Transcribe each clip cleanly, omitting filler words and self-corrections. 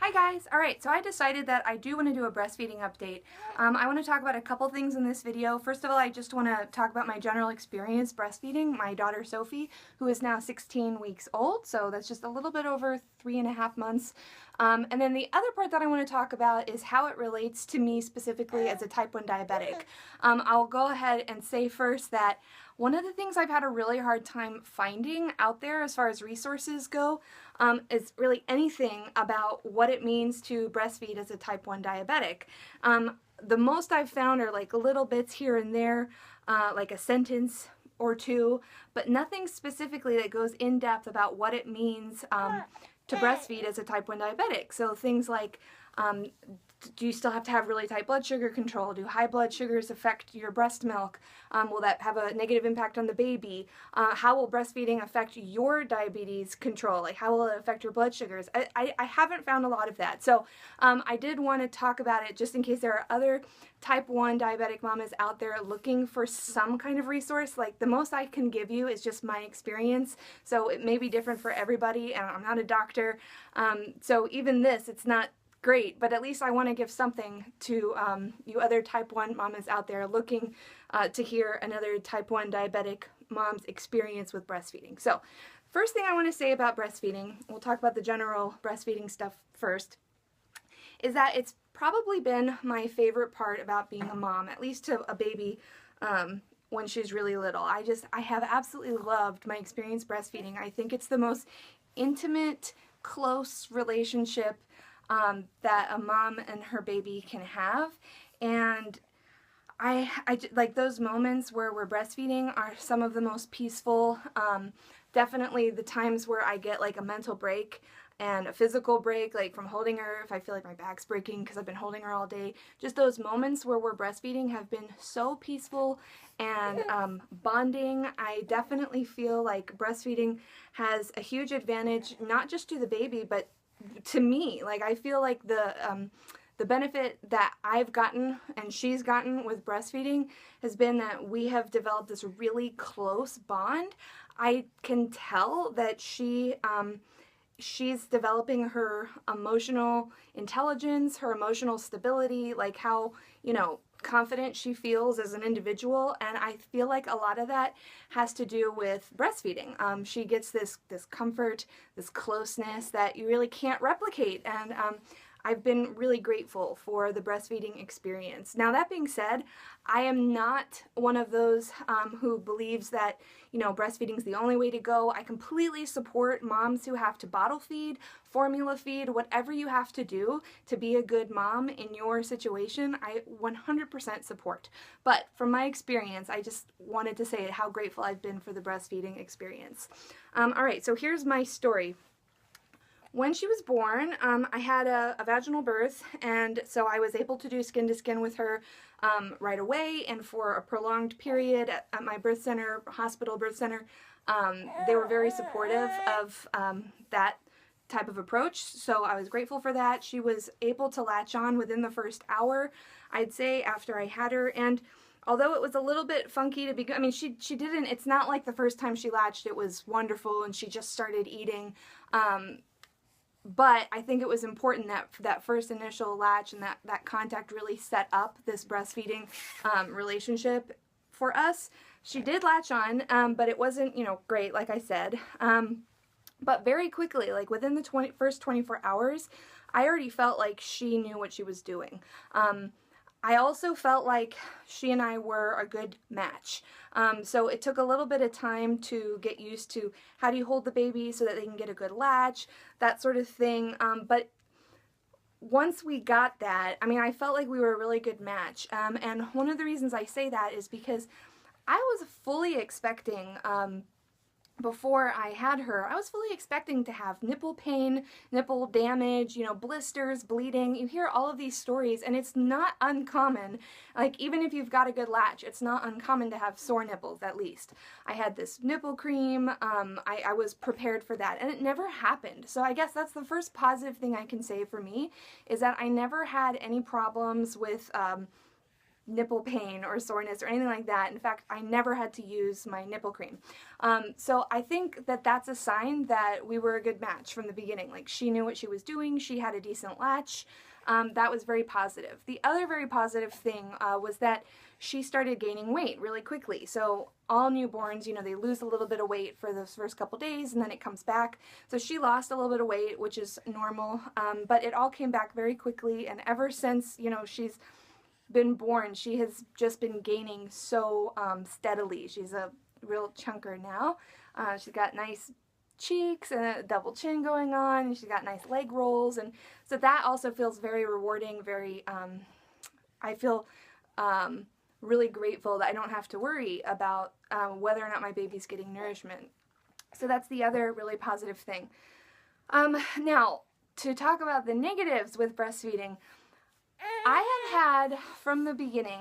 Hi guys! Alright, so I decided that I do want to do a breastfeeding update. I want to talk about a couple things in this video. First of all, I just want to talk about my general experience breastfeeding my daughter Sophie, who is now 16 weeks old, so that's just a little bit over 3.5 months. And then the other part that I want to talk about is how it relates to me specifically as a type 1 diabetic. I'll go ahead and say first that one of the things I've had a really hard time finding out there as far as resources go is really anything about what it means to breastfeed as a type 1 diabetic. The most I've found are like little bits here and there, like a sentence or two, but nothing specifically that goes in depth about what it means to breastfeed as a type 1 diabetic. So things like, do you still have to have really tight blood sugar control? Do high blood sugars affect your breast milk? Will that have a negative impact on the baby? How will breastfeeding affect your diabetes control? Like, how will it affect your blood sugars? I haven't found a lot of that. So I did want to talk about it just in case there are other type 1 diabetic mamas out there looking for some kind of resource. Like, the most I can give you is just my experience. So it may be different for everybody, and I'm not a doctor. So even this, it's not great, but at least I want to give something to you other type 1 mamas out there looking to hear another type 1 diabetic mom's experience with breastfeeding. So first thing I want to say about breastfeeding, we'll talk about the general breastfeeding stuff first, is that it's probably been my favorite part about being a mom, at least to a baby when she's really little. I have absolutely loved my experience breastfeeding. I think it's the most intimate, close relationship that a mom and her baby can have, and I like those moments where we're breastfeeding are some of the most peaceful. Definitely the times where I get like a mental break and a physical break, like from holding her, if I feel like my back's breaking because I've been holding her all day. Just those moments where we're breastfeeding have been so peaceful and bonding. I definitely feel like breastfeeding has a huge advantage, not just to the baby, but to me. Like, I feel like the benefit that I've gotten and she's gotten with breastfeeding has been that we have developed this really close bond. I can tell that she's developing her emotional intelligence, her emotional stability, like how, you know, confident she feels as an individual, and I feel like a lot of that has to do with breastfeeding. She gets this comfort, this closeness that you really can't replicate, and I've been really grateful for the breastfeeding experience. Now, that being said, I am not one of those who believes that, you know, breastfeeding is the only way to go. I completely support moms who have to bottle feed, formula feed, whatever you have to do to be a good mom in your situation. I 100% support. But from my experience, I just wanted to say how grateful I've been for the breastfeeding experience. All right, so here's my story. When she was born, I had a vaginal birth, and so I was able to do skin-to-skin with her right away, and for a prolonged period at my birth center, hospital birth center. They were very supportive of that type of approach, so I was grateful for that. She was able to latch on within the first hour, I'd say, after I had her, and although it was a little bit funky to begin, I mean, she didn't, it's not like the first time she latched, it was wonderful, and she just started eating. But I think it was important that that first initial latch and that contact really set up this breastfeeding relationship for us. She did latch on, but it wasn't, you know, great, like I said. But very quickly, like within the first 24 hours, I already felt like she knew what she was doing. I also felt like she and I were a good match. So it took a little bit of time to get used to how do you hold the baby so that they can get a good latch, that sort of thing. But once we got that, I mean, I felt like we were a really good match. And one of the reasons I say that is because I was fully expecting, before I had her, I was fully expecting to have nipple pain, nipple damage, you know, blisters, bleeding. You hear all of these stories, and it's not uncommon. Like, even if you've got a good latch, it's not uncommon to have sore nipples, at least. I had this nipple cream. I was prepared for that, and it never happened. So I guess that's the first positive thing I can say for me, is that I never had any problems with nipple pain or soreness or anything like that. In fact, I never had to use my nipple cream. So I think that that's a sign that we were a good match from the beginning. Like, she knew what she was doing, she had a decent latch. That was very positive. The other very positive thing was that she started gaining weight really quickly. So all newborns, you know, they lose a little bit of weight for those first couple days and then it comes back. So she lost a little bit of weight, which is normal, but it all came back very quickly. And ever since, you know, she's been born, she has just been gaining so steadily. She's a real chunker now. She's got nice cheeks and a double chin going on, and she's got nice leg rolls, and so that also feels very rewarding, very I feel really grateful that I don't have to worry about whether or not my baby's getting nourishment. So that's the other really positive thing. Now, to talk about the negatives with breastfeeding, I have had from the beginning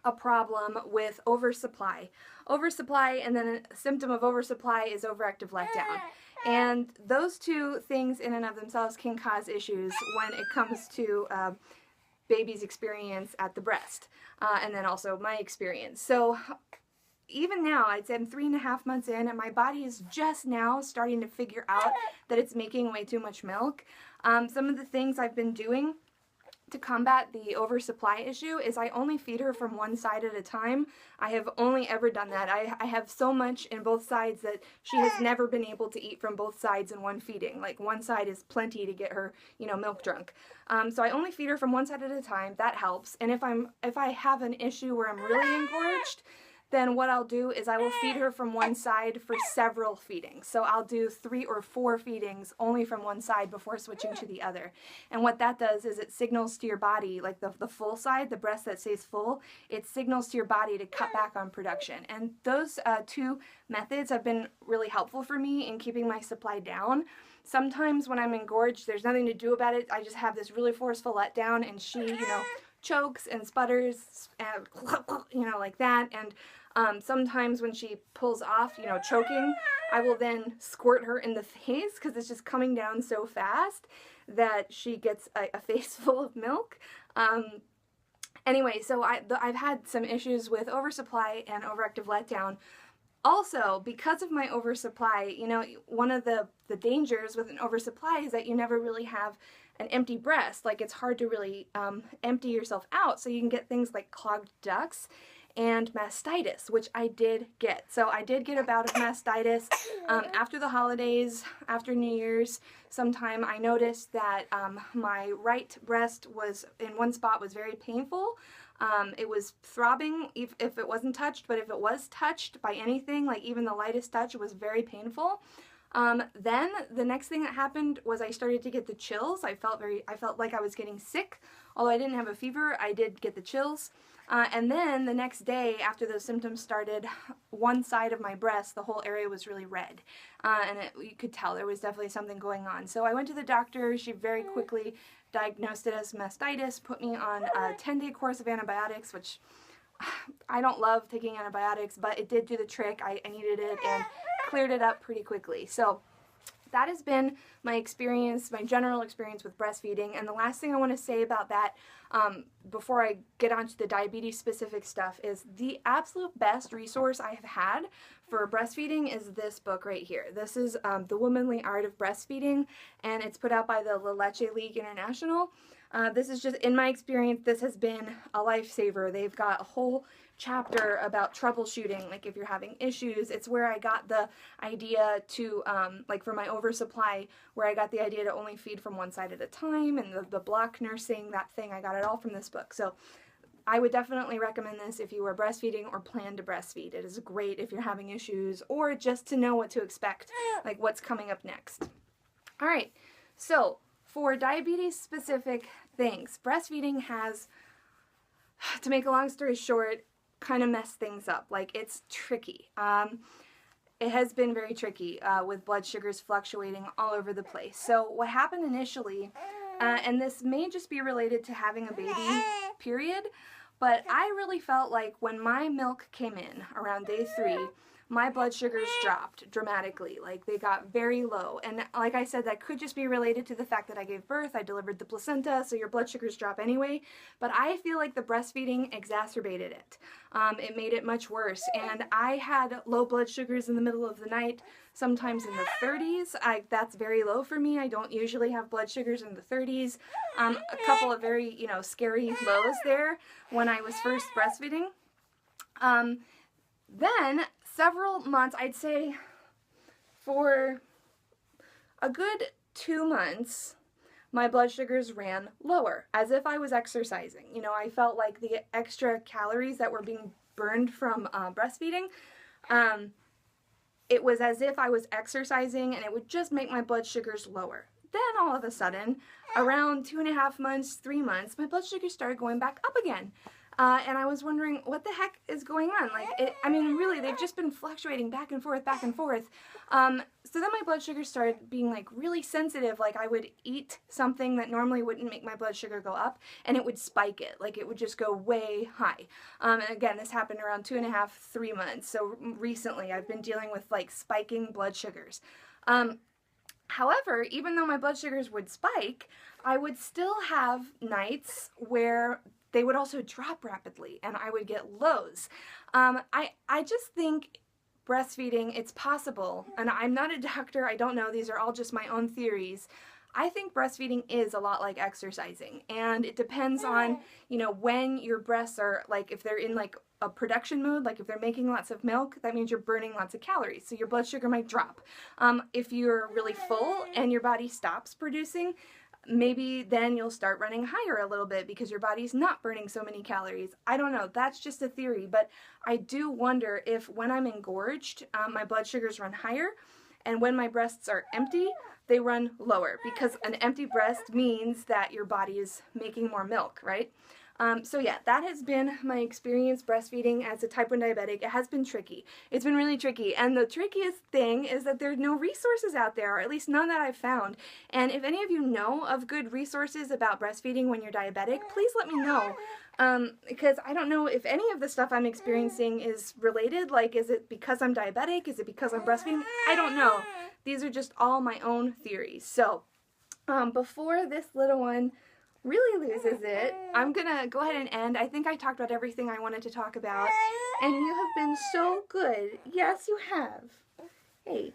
a problem with oversupply. Oversupply, and then a symptom of oversupply is overactive letdown. And those two things in and of themselves can cause issues when it comes to baby's experience at the breast, and then also my experience. So even now, I'd say I'm 3.5 months in, and my body is just now starting to figure out that it's making way too much milk. Some of the things I've been doing to combat the oversupply issue is I only feed her from one side at a time. I have only ever done that. I have so much in both sides that she has never been able to eat from both sides in one feeding. Like, one side is plenty to get her, you know, milk drunk. So I only feed her from one side at a time. That helps. And if I have an issue where I'm really engorged, then what I'll do is I will feed her from one side for several feedings. So I'll do 3 or 4 feedings only from one side before switching to the other. And what that does is it signals to your body, like the full side, the breast that stays full, it signals to your body to cut back on production. And those two methods have been really helpful for me in keeping my supply down. Sometimes when I'm engorged, there's nothing to do about it. I just have this really forceful letdown, and she, you know, chokes and sputters, and, you know, like that. And sometimes when she pulls off, you know, choking, I will then squirt her in the face because it's just coming down so fast that she gets a face full of milk. Anyway, so I've had some issues with oversupply and overactive letdown. Also, because of my oversupply, you know, one of the dangers with an oversupply is that you never really have an empty breast. Like, it's hard to really empty yourself out, so you can get things like clogged ducts and mastitis, which I did get. So I did get a bout of mastitis after the holidays, after New Year's. Sometime I noticed that my right breast was, in one spot, was very painful. It was throbbing if it wasn't touched, but if it was touched by anything, like even the lightest touch, it was very painful. Then the next thing that happened was I started to get the chills. I felt like I was getting sick. Although I didn't have a fever, I did get the chills. And then the next day, after those symptoms started, one side of my breast, the whole area was really red. And you could tell there was definitely something going on. So I went to the doctor. She very quickly diagnosed it as mastitis, put me on a 10-day course of antibiotics, which I don't love taking antibiotics, but it did do the trick. I needed it and cleared it up pretty quickly. So that has been my experience, my general experience with breastfeeding. And the last thing I want to say about that, before I get onto the diabetes specific stuff, is the absolute best resource I have had for breastfeeding is this book right here. This is The Womanly Art of Breastfeeding, and it's put out by the La Leche League International. This is just, in my experience, this has been a lifesaver. They've got a whole chapter about troubleshooting, like if you're having issues. It's where I got the idea to, like for my oversupply, where I got the idea to only feed from one side at a time, and the block nursing, that thing, I got it all from this book. So I would definitely recommend this if you are breastfeeding or plan to breastfeed. It is great if you're having issues or just to know what to expect, like what's coming up next. All right, so for diabetes specific things, breastfeeding has, to make a long story short, kind of messed things up. Like, it's tricky. It has been very tricky with blood sugars fluctuating all over the place. So what happened initially, and this may just be related to having a baby, period, but I really felt like when my milk came in around day 3, my blood sugars dropped dramatically. Like, they got very low. And like I said, that could just be related to the fact that I gave birth, I delivered the placenta, so your blood sugars drop anyway. But I feel like the breastfeeding exacerbated it. It made it much worse. And I had low blood sugars in the middle of the night, sometimes in the 30s. That's very low for me. I don't usually have blood sugars in the 30s. A couple of very, you know, scary lows there when I was first breastfeeding. Then several months, I'd say for a good 2 months, my blood sugars ran lower, as if I was exercising. You know, I felt like the extra calories that were being burned from breastfeeding, it was as if I was exercising, and it would just make my blood sugars lower. Then all of a sudden, around 2.5 months, 3 months, my blood sugars started going back up again. And I was wondering, what the heck is going on? Like, I mean, really, they've just been fluctuating back and forth, back and forth. So then my blood sugar started being, like, really sensitive. Like, I would eat something that normally wouldn't make my blood sugar go up, and it would spike it. Like, it would just go way high. And again, this happened around 2.5, 3 months. So recently, I've been dealing with, like, spiking blood sugars. However, even though my blood sugars would spike, I would still have nights where they would also drop rapidly, and I would get lows. I just think breastfeeding, it's possible, and I'm not a doctor, I don't know, these are all just my own theories. I think breastfeeding is a lot like exercising, and it depends on, you know, when your breasts are, like, if they're in, like, a production mode, like if they're making lots of milk, that means you're burning lots of calories, so your blood sugar might drop. If you're really full and your body stops producing, maybe then you'll start running higher a little bit because your body's not burning so many calories. I don't know, that's just a theory, but I do wonder if when I'm engorged, my blood sugars run higher, and when my breasts are empty, they run lower, because an empty breast means that your body is making more milk, right? So yeah, that has been my experience breastfeeding as a type 1 diabetic. It has been tricky. It's been really tricky. And the trickiest thing is that there's no resources out there, or at least none that I've found. And if any of you know of good resources about breastfeeding when you're diabetic, please let me know. Because I don't know if any of the stuff I'm experiencing is related. Like, is it because I'm diabetic? Is it because I'm breastfeeding? I don't know. These are just all my own theories. So, before this little one really loses it, I'm gonna go ahead and end. I think I talked about everything I wanted to talk about, and you have been so good. Yes, you have. Hey,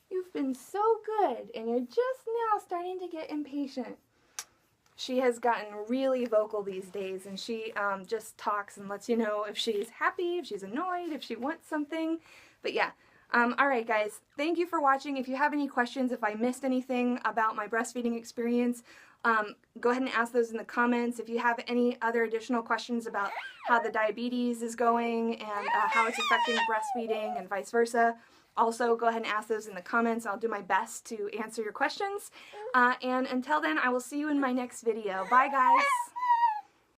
you've been so good, and you're just now starting to get impatient. She has gotten really vocal these days, and she just talks and lets you know if she's happy, if she's annoyed, if she wants something. But yeah. Alright guys, thank you for watching. If you have any questions, if I missed anything about my breastfeeding experience, go ahead and ask those in the comments. If you have any other additional questions about how the diabetes is going and how it's affecting breastfeeding and vice versa, also go ahead and ask those in the comments. I'll do my best to answer your questions. And until then, I will see you in my next video. Bye guys!